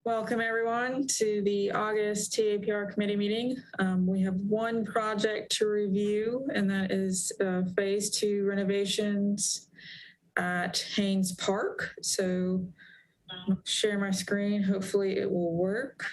Welcome everyone to the August TAPR committee meeting. We have one project to review, and that is phase 2 renovations at Haynes Park. So I'll share my screen. Hopefully it will work.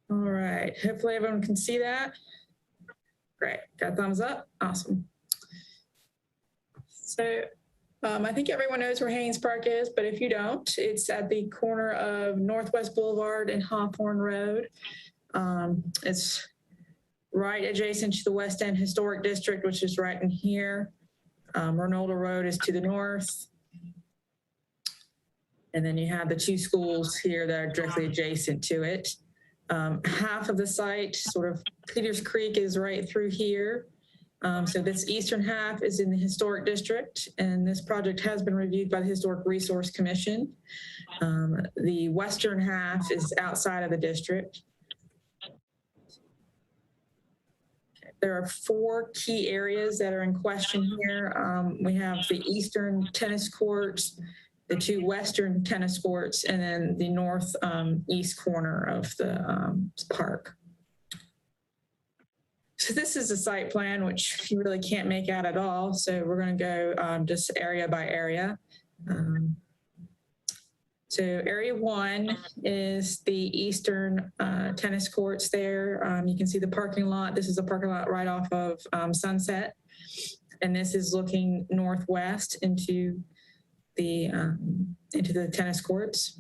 All right, hopefully everyone can see that. Great, got a thumbs up, awesome. So I think everyone knows where Haynes Park is, but if you don't, it's at the corner of Northwest Boulevard and Hawthorne Road. It's right adjacent to the West End Historic District, which is right in here. Ronaldo Road is to the north. And then you have the two schools here that are directly adjacent to it. Half of the site, sort of Peters Creek, is right through here. So this eastern half is in the historic district, and this project has been reviewed by the Historic Resource Commission. The western half is outside of the district. There are 4 key areas that are in question here. We have the eastern tennis courts, the 2 western tennis courts, and then the north east corner of the park. So this is a site plan, which you really can't make out at all. So we're going to go just area by area. So area 1 is the eastern tennis courts there. You can see the parking lot. This is a parking lot right off of Sunset. And this is looking northwest into the tennis courts.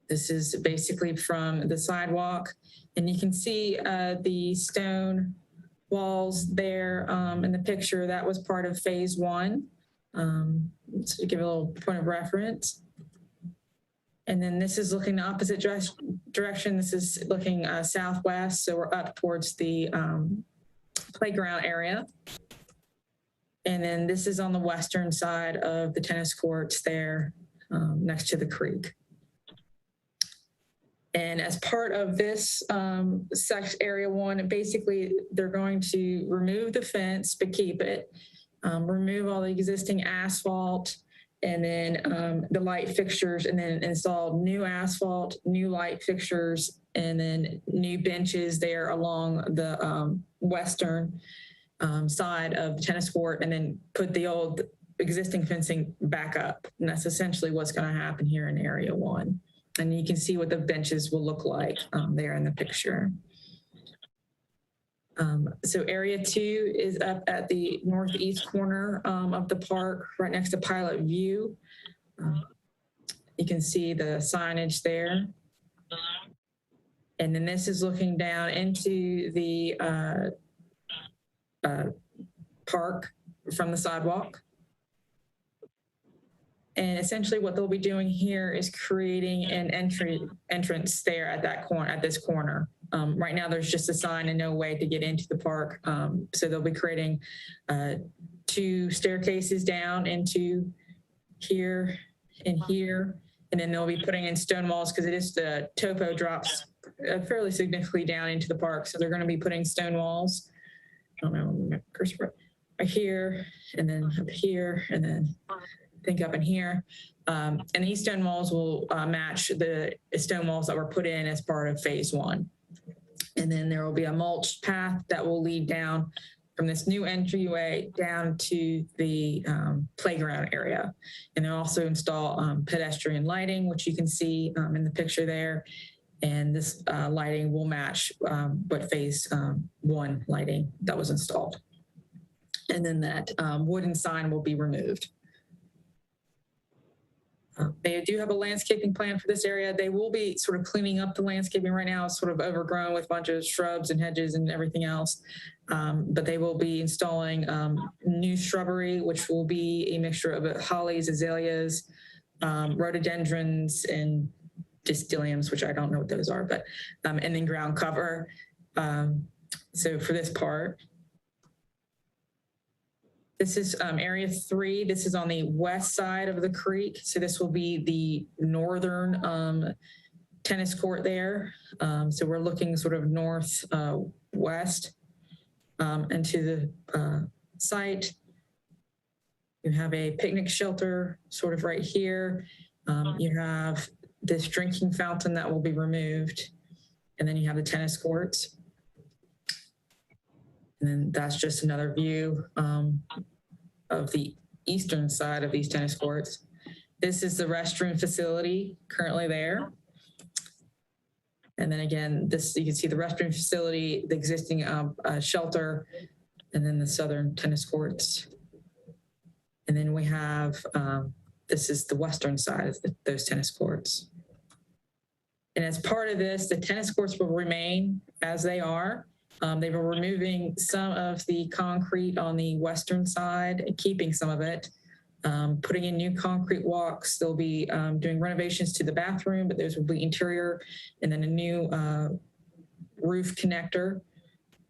This is basically from the sidewalk, and you can see the stone walls there in the picture. That was part of phase 1. So to give a little point of reference. And then this is looking the opposite direction. This is looking southwest, so we're up towards the playground area. And then this is on the western side of the tennis courts there, next to the creek. And as part of this area 1, basically they're going to remove the fence but keep it, remove all the existing asphalt, and then the light fixtures, and then install new asphalt, new light fixtures, and then new benches there along the western side of the tennis court, and then put the old existing fencing back up. And that's essentially what's going to happen here in area 1. And you can see what the benches will look like there in the picture. So area 2 is up at the northeast corner of the park, right next to Pilot View. You can see the signage there. And then this is looking down into the park from the sidewalk. And essentially what they'll be doing here is creating an entrance there at that corner, at this corner. Right now there's just a sign and no way to get into the park. So they'll be creating 2 staircases down into here and here. And then they'll be putting in stone walls, because it is the topo drops fairly significantly down into the park. So they're going to be putting stone walls. I don't know, my cursor right here, and then up here, and then I think up in here. And these stone walls will match the stone walls that were put in as part of phase 1. And then there will be a mulched path that will lead down from this new entryway down to the playground area. And they'll also install pedestrian lighting, which you can see in the picture there. And this lighting will match what phase 1 lighting that was installed. And then that wooden sign will be removed. They do have a landscaping plan for this area. They will be sort of cleaning up the landscaping right now. It's sort of overgrown with a bunch of shrubs and hedges and everything else. But they will be installing new shrubbery, which will be a mixture of hollies, azaleas, rhododendrons, and distiliums, which I don't know what those are, but and then ground cover. So for this part. This is area 3. This is on the west side of the creek. So this will be the northern tennis court there. So we're looking sort of north west into the site. You have a picnic shelter sort of right here. You have this drinking fountain that will be removed. And then you have the tennis courts. And then that's just another view of the eastern side of these tennis courts. This is the restroom facility currently there. And then again, this, you can see the restroom facility, the existing shelter, and then the southern tennis courts. And then we have, this is the western side of those tennis courts. And as part of this, the tennis courts will remain as they are. They were removing some of the concrete on the western side and keeping some of it, putting in new concrete walks. They'll be doing renovations to the bathroom, but those will be interior, and then a new roof connector.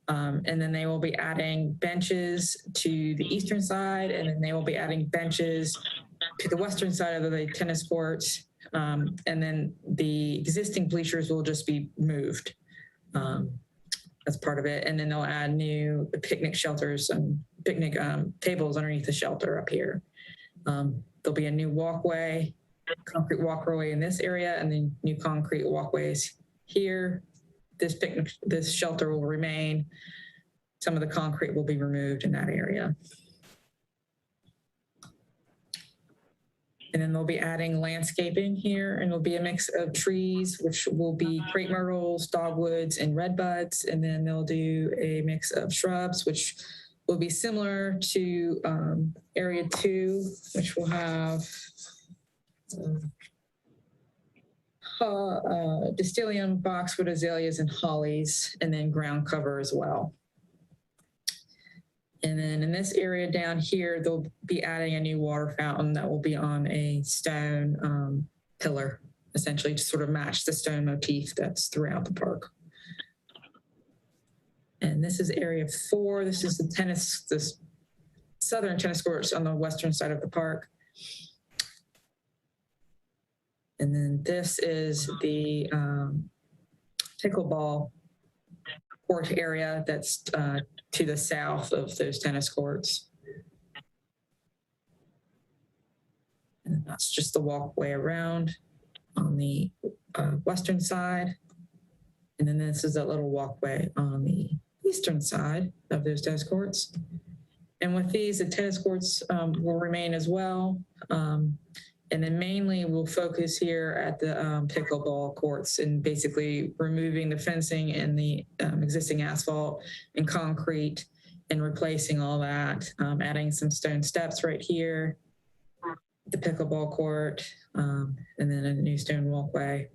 And then they will be adding benches to the eastern side, and then they will be adding benches to the western side of the tennis courts. And then the existing bleachers will just be moved. That's part of it. And then they'll add new picnic shelters and picnic tables underneath the shelter up here. There'll be a new walkway, concrete walkway in this area, and then new concrete walkways here. This shelter will remain. Some of the concrete will be removed in that area. And then they'll be adding landscaping here, and it'll be a mix of trees, which will be crepe myrtles, dogwoods, and redbuds. And then they'll do a mix of shrubs, which will be similar to area 2, which will have Distilleum, boxwood azaleas, and hollies, and then ground cover as well. And then in this area down here, they'll be adding a new water fountain that will be on a stone pillar, essentially to sort of match the stone motif that's throughout the park. And this is area 4. This is the southern tennis courts on the western side of the park. And then this is the pickleball court area that's to the south of those tennis courts. And that's just the walkway around on the western side. And then this is that little walkway on the eastern side of those tennis courts. And with these, the tennis courts will remain as well. And then mainly we'll focus here at the pickleball courts and basically removing the fencing and the existing asphalt and concrete and replacing all that, adding some stone steps right here, the pickleball court, and then a new stone walkway.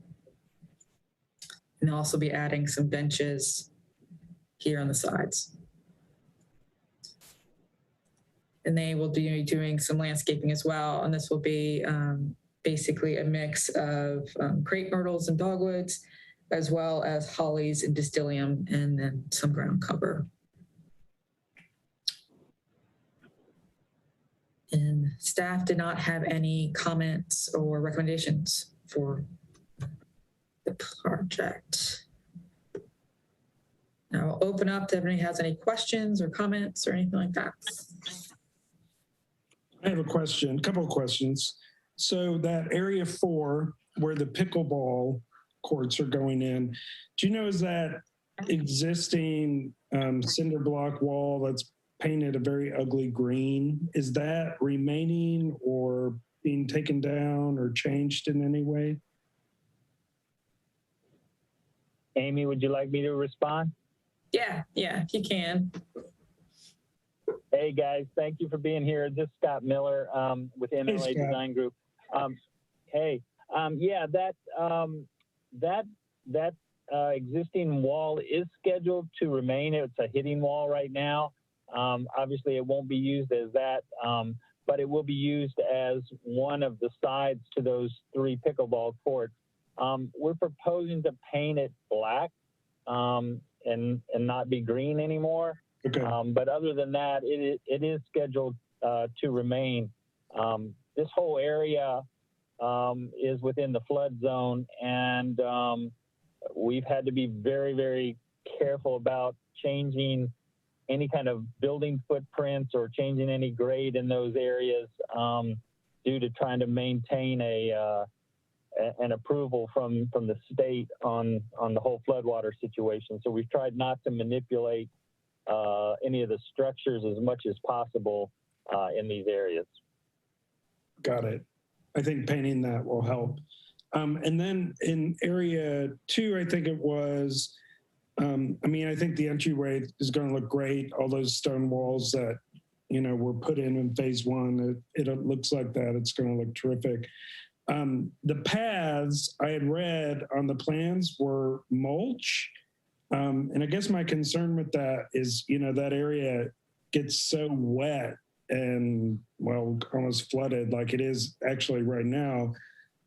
And they'll also be adding some benches here on the sides. And they will be doing some landscaping as well. And this will be basically a mix of crepe myrtles and dogwoods, as well as hollies and Distilleum, and then some ground cover. And staff did not have any comments or recommendations for the project. Now I'll open up to if anybody has any questions or comments or anything like that. I have a question, a couple of questions. So that area 4, where the pickleball courts are going in, do you know, is that existing cinder block wall that's painted a very ugly green, is that remaining or being taken down or changed in any way? Amy, would you like me to respond? Yeah, if you can. Hey guys, thank you for being here. This is Scott Miller with MLA Design Group. Yeah, that existing wall is scheduled to remain. It's a hitting wall right now. Obviously, it won't be used as that, but it will be used as one of the sides to those 3 pickleball courts. We're proposing to paint it black and not be green anymore. Okay. But other than that, it is scheduled to remain. This whole area is within the flood zone, and we've had to be very, very careful about changing any kind of building footprints or changing any grade in those areas due to trying to maintain an approval from the state on the whole floodwater situation. So we've tried not to manipulate any of the structures as much as possible in these areas. Got it. I think painting that will help. And then in area 2, I think it was, I think the entryway is going to look great. All those stone walls that, were put in phase 1, it looks like that. It's going to look terrific. The paths I had read on the plans were mulch. And I guess my concern with that is, that area gets so wet and, well, almost flooded like it is actually right now.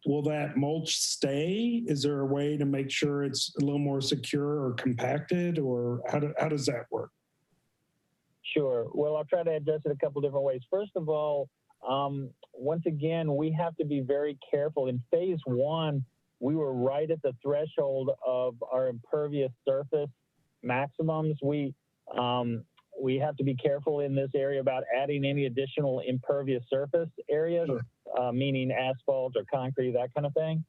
Will that mulch stay? Is there a way to make sure it's a little more secure or compacted, or how does that work? Sure. Well, I'll try to address it a couple different ways. First of all, once again, we have to be very careful. In phase 1, we were right at the threshold of our impervious surface maximums. We have to be careful in this area about adding any additional impervious surface areas, sure. Meaning asphalt or concrete, that kind of thing.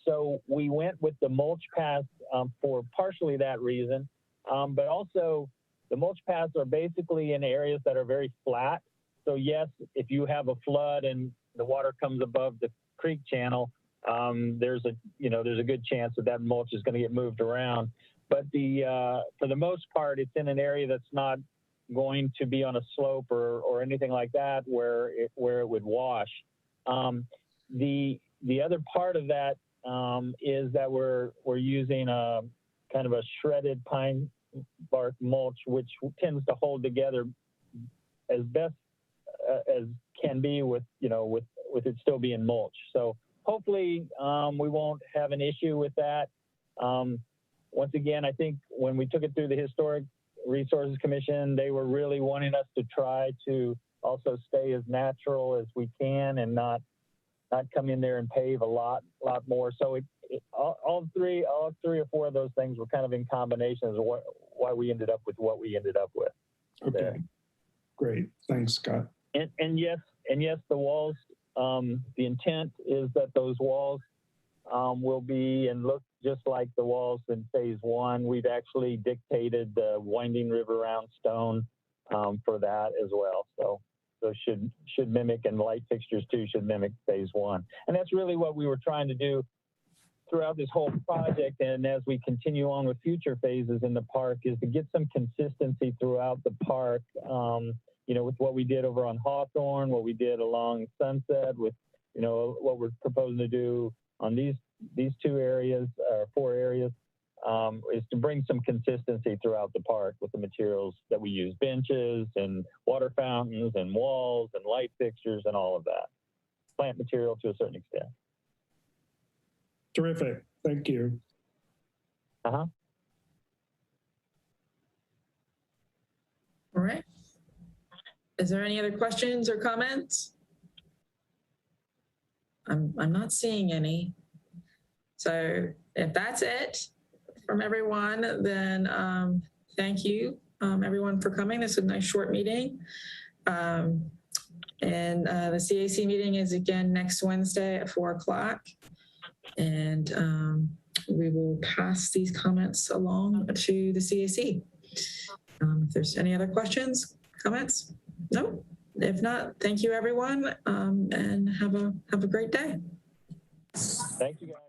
So we went with the mulch paths for partially that reason, but also the mulch paths are basically in areas that are very flat. So yes, if you have a flood and the water comes above the creek channel, there's a good chance that mulch is going to get moved around. But for the most part, it's in an area that's not going to be on a slope or anything like that where it would wash. The other part of that is that we're using a kind of a shredded pine bark mulch, which tends to hold together as best as can be with it still being mulch. So hopefully we won't have an issue with that. Once again, I think when we took it through the Historic Resources Commission, they were really wanting us to try to also stay as natural as we can and not come in there and pave a lot more. So all three or four of those things were kind of in combination as why we ended up with what we ended up with. Okay, there. Great. Thanks, Scott. And yes, the walls, the intent is that those walls will be and look just like the walls in phase 1. We've actually dictated the winding river round stone for that as well. So should mimic, and light fixtures too should mimic phase 1. And that's really what we were trying to do throughout this whole project. And as we continue on with future phases in the park, is to get some consistency throughout the park. With what we did over on Hawthorne, what we did along Sunset, with what we're proposing to do on these 4 areas, is to bring some consistency throughout the park with the materials that we use: benches and water fountains and walls and light fixtures and all of that. Plant material to a certain extent. Terrific. Thank you. All right. Is there any other questions or comments? I'm not seeing any. So if that's it from everyone, then thank you, everyone, for coming. This is a nice short meeting. And the CAC meeting is again next Wednesday at 4 o'clock. And we will pass these comments along to the CAC. If there's any other questions, comments? No? If not, thank you, everyone, and have a great day. Thank you, guys.